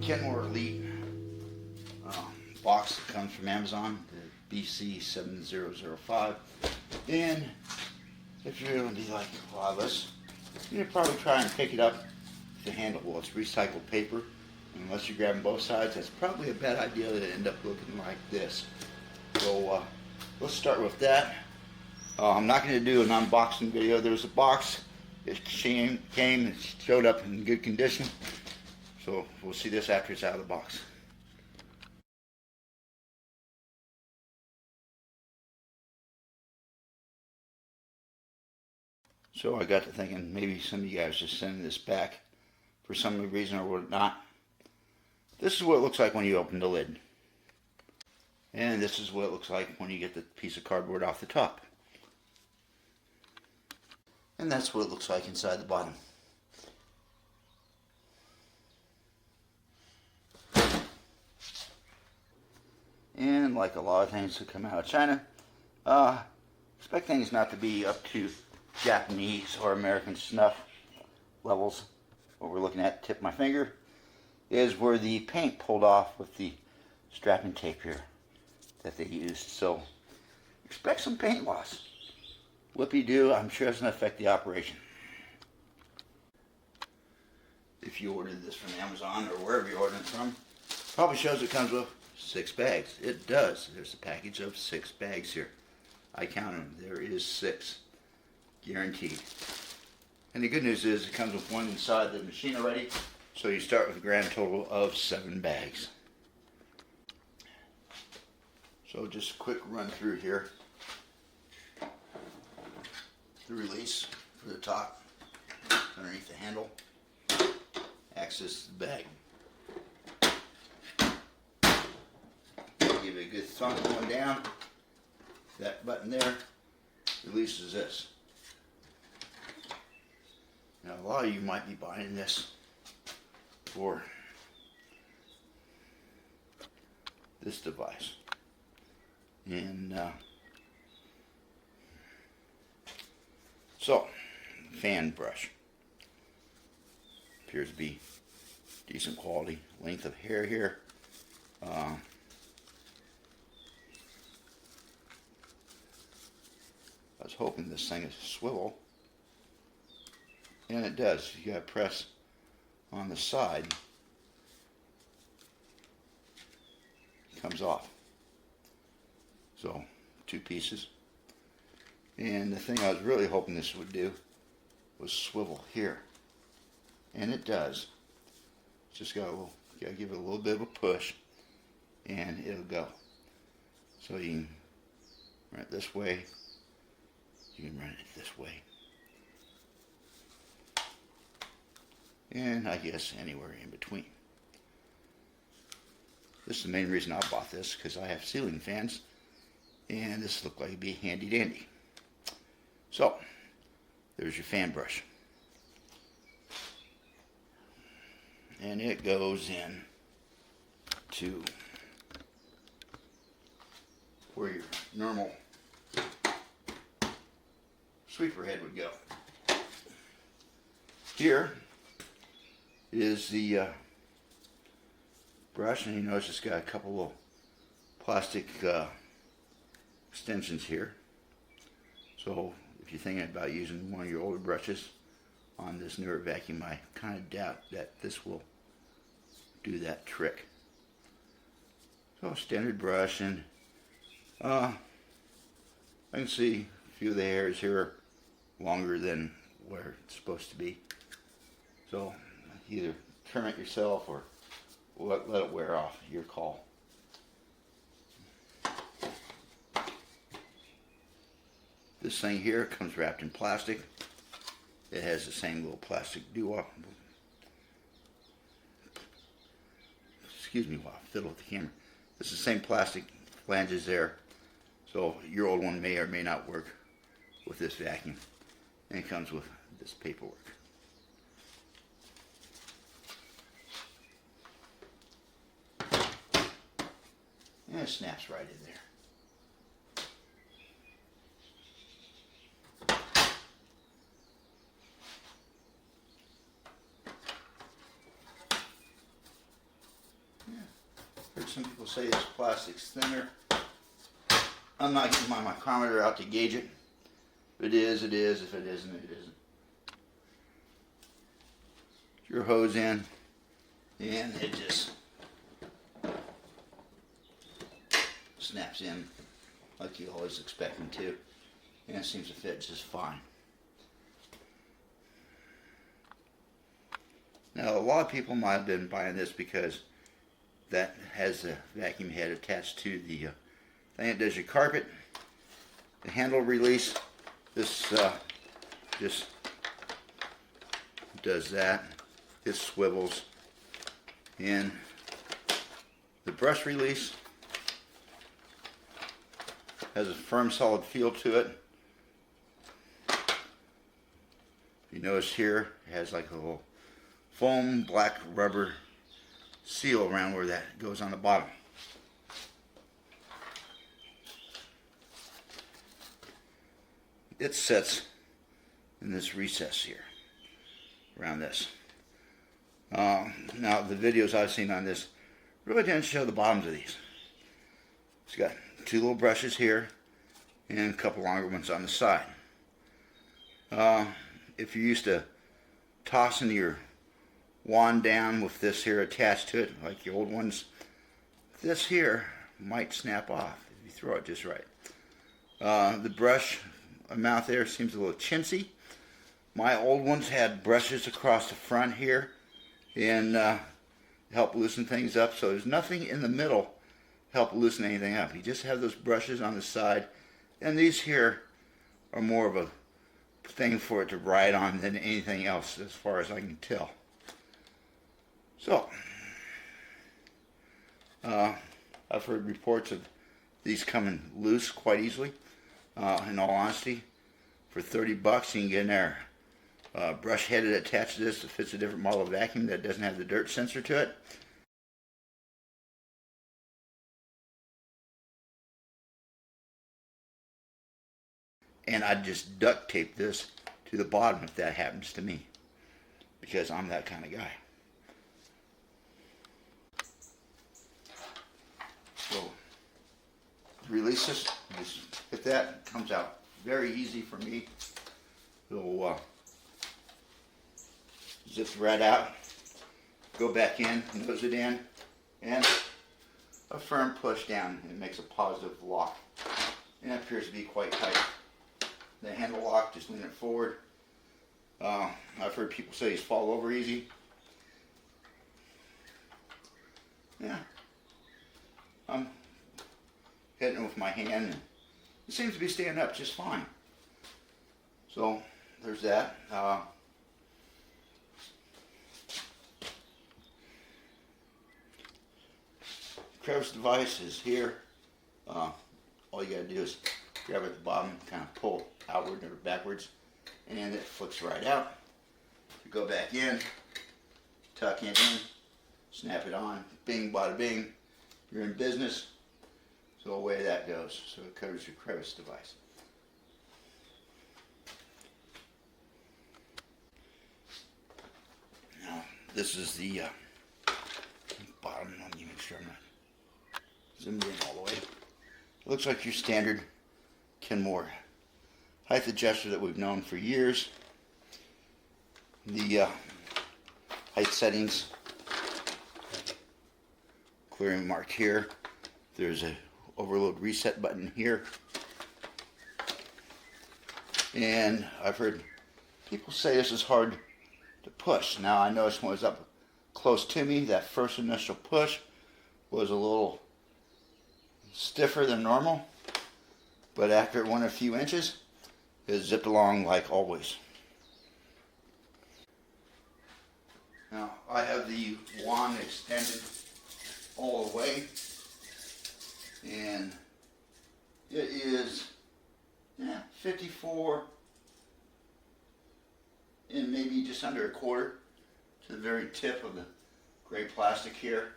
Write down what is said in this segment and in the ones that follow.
Kenmore Elite box that comes from Amazon, the BC7005. And if you're going to be like a lot of us, you'll probably try and pick it up with the handle. Well, it's recycled paper. Unless you're grabbing both sides, that's probably a bad idea to end up looking like this. So let's start with that. I'm not going to do an unboxing video. There's a box. It came and showed up in good condition. So we'll see this after it's out of the box. So I got to thinking maybe some of you guys are sending this back for some reason or whatnot. This is what it looks like when you open the lid. And this is what it looks like when you get the piece of cardboard off the top. And that's what it looks like inside the bottom. And like a lot of things that come out of China, expect things not to be up to Japanese or American snuff levels. What we're looking at, tip my finger, is where the paint pulled off with the strapping tape here that they used. So expect some paint loss. Whoopie-doo, I'm sure it doesn't affect the operation. If you ordered this from Amazon or wherever you ordered it from, probably shows it comes with 6 bags. It does. There's a package of 6 bags here. I counted them. There is 6. Guaranteed. And the good news is it comes with one inside the machine already, so you start with a grand total of 7 bags. So just a quick run through here. The release for the top, underneath the handle, access to the bag. Give it a good thump going down. That button there releases this. Now a lot of you might be buying this for this device. And so, fan brush. Appears to be decent quality. Length of hair here. I was hoping this thing is swivel. And it does. You gotta press on the side. It comes off. So, 2 pieces. And the thing I was really hoping this would do was swivel here. And it does. Just gotta give it a little bit of a push and it'll go. So you can run it this way, you can run it this way. And I guess anywhere in between. This is the main reason I bought this, because I have ceiling fans and this looked like it'd be handy dandy. So, there's your fan brush. And it goes in to where your normal sweeper head would go. Here is the brush, and you notice it's got a couple little plastic extensions here. So if you're thinking about using one of your older brushes on this newer vacuum, I kind of doubt that this will do that trick. So standard brush, and I can see a few of the hairs here are longer than where it's supposed to be. So either trim it yourself or let it wear off, your call. This thing here comes wrapped in plastic. It has the same little plastic dewap. Excuse me while I fiddle with the camera. It's the same plastic flanges there. So your old one may or may not work with this vacuum. And it comes with this paperwork. And it snaps right in there. Some people say this plastic's thinner. I'm not getting my micrometer out to gauge it. If it is, it is. If it isn't, it isn't. Put your hose in, and it just snaps in like you always expect them to, and it seems to fit just fine. Now, a lot of people might have been buying this because that has a vacuum head attached to the thing that does your carpet. The handle release, this just does that. This swivels. And the brush release has a firm, solid feel to it. You notice here, it has like a little foam black rubber seal around where that goes on the bottom. It sits in this recess here, around this. Now the videos I've seen on this really didn't show the bottoms of these. It's got two little brushes here and a couple longer ones on the side. If you're used to tossing your wand down with this here attached to it, like the old ones, this here might snap off if you throw it just right. The brush mouth there seems a little chintzy. My old ones had brushes across the front here and help loosen things up, so there's nothing in the middle help loosen anything up. You just have those brushes on the side, and these here are more of a thing for it to ride on than anything else as far as I can tell. So, I've heard reports of these coming loose quite easily. In all honesty, for 30 bucks you can get in there brush headed attached to this that fits a different model of vacuum that doesn't have the dirt sensor to it. And I'd just duct tape this to the bottom if that happens to me, because I'm that kind of guy. So, release this, just hit that, it comes out very easy for me. It'll zip right out, go back in, nose it in, and a firm push down. It makes a positive lock, and it appears to be quite tight. The handle lock, just lean it forward. I've heard people say these fall over easy. Yeah, I'm hitting it with my hand, and it seems to be staying up just fine. So there's that. Crevice device is here. All you gotta do is grab it at the bottom, kind of pull outward or backwards, and it flicks right out. You go back in, tuck it in, snap it on, bing bada bing, you're in business. So away that goes. So it covers your crevice device. Now this is the bottom. Let me make sure I'm not zoomed in all the way. It looks like your standard Kenmore height adjuster that we've known for years. The height settings clearly marked here. There's a overload reset button here. And I've heard people say this is hard to push. Now I noticed when it was up close to me, that first initial push was a little stiffer than normal, but after it went a few inches, it zipped along like always. Now I have the wand extended all the way, and it is 54 and maybe just under a quarter to the very tip of the gray plastic here.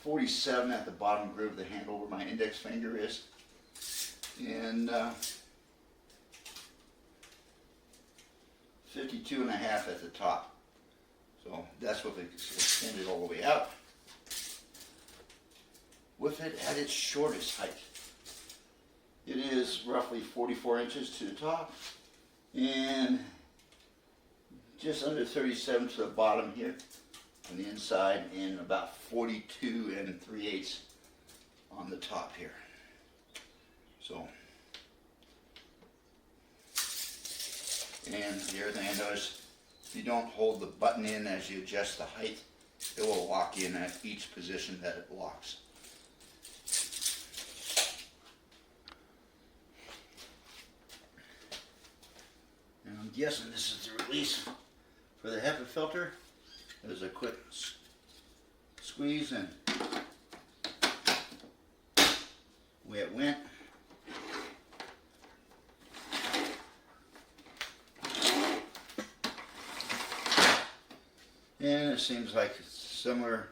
47 at the bottom groove of the handle where my index finger is, and 52 and a half at the top. So that's what it's extended all the way out. with it at its shortest height. It is roughly 44 inches to the top and just under 37 to the bottom here on the inside, and about 42 3/8 on the top here. So, and the other thing I noticed, if you don't hold the button in as you adjust the height, it will lock in at each position that it locks. And I'm guessing this is the release for the HEPA filter. There's a quick squeeze and away it went. And it seems like it's similar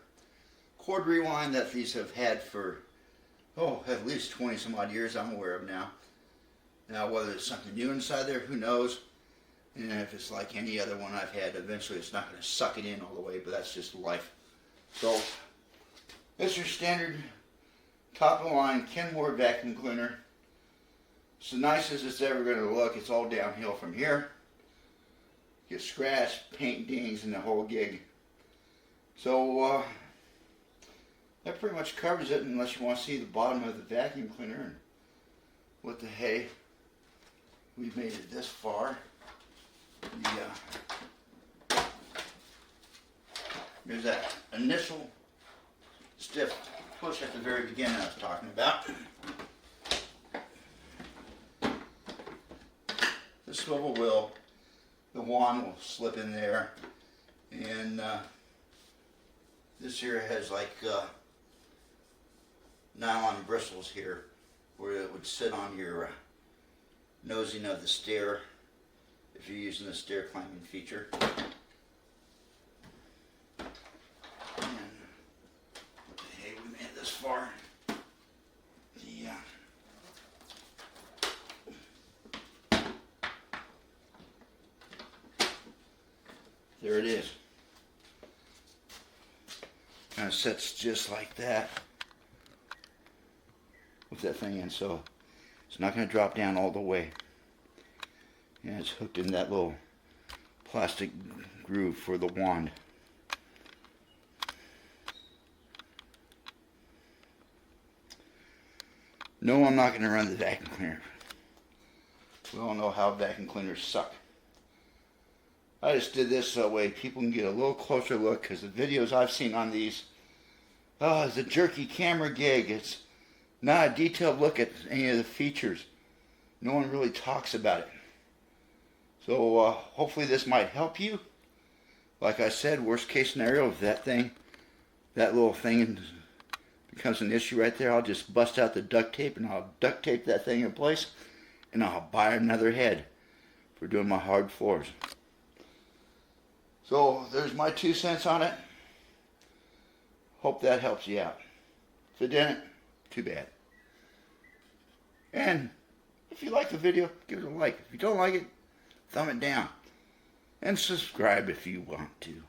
cord rewind that these have had for, at least 20 some odd years I'm aware of now. Now whether it's something new inside there, who knows? And if it's like any other one I've had, eventually it's not going to suck it in all the way, but that's just life. So, it's your standard top of the line Kenmore vacuum cleaner. It's the nicest it's ever going to look. It's all downhill from here. Get scratched, paint dings, and the whole gig. So, that pretty much covers it, unless you want to see the bottom of the vacuum cleaner and what the hey. We've made it this far. There's that initial stiff push at the very beginning I was talking about. The swivel wheel, the wand will slip in there, and this here has like nylon bristles here where it would sit on your nosing of the stair if you're using the stair climbing feature. And what the hey, we made it this far. There it is. Kind of sits just like that with that thing in, so it's not going to drop down all the way. And it's hooked in that little plastic groove for the wand. No, I'm not going to run the vacuum cleaner. We all know how vacuum cleaners suck. I just did this so that way people can get a little closer look, because the videos I've seen on these, it's a jerky camera gig. It's not a detailed look at any of the features. No one really talks about it. So hopefully this might help you. Like I said, worst case scenario, if that little thing becomes an issue right there, I'll just bust out the duct tape and I'll duct tape that thing in place, and I'll buy another head for doing my hard floors. So there's my 2 cents on it. Hope that helps you out. If it didn't, too bad. And if you like the video, give it a like. If you don't like it, thumb it down. And subscribe if you want to.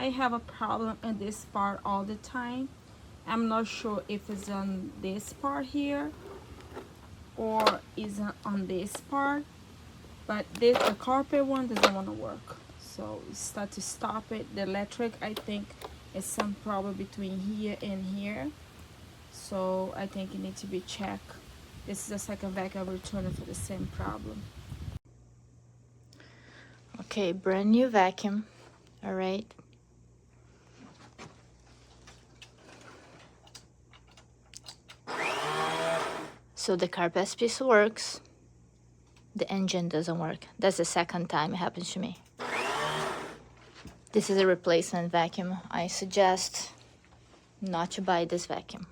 I have a problem in this part all the time. I'm not sure if it's on this part here or is on this part, but the carpet one doesn't want to work, so start to stop it. The electric, I think, is some problem between here and here, so I think it needs to be checked. This is the second vacuum returner for the same problem. Okay, brand new vacuum. All right. So the carpet piece works. The engine doesn't work. That's the second time it happens to me. This is a replacement vacuum. I suggest not to buy this vacuum.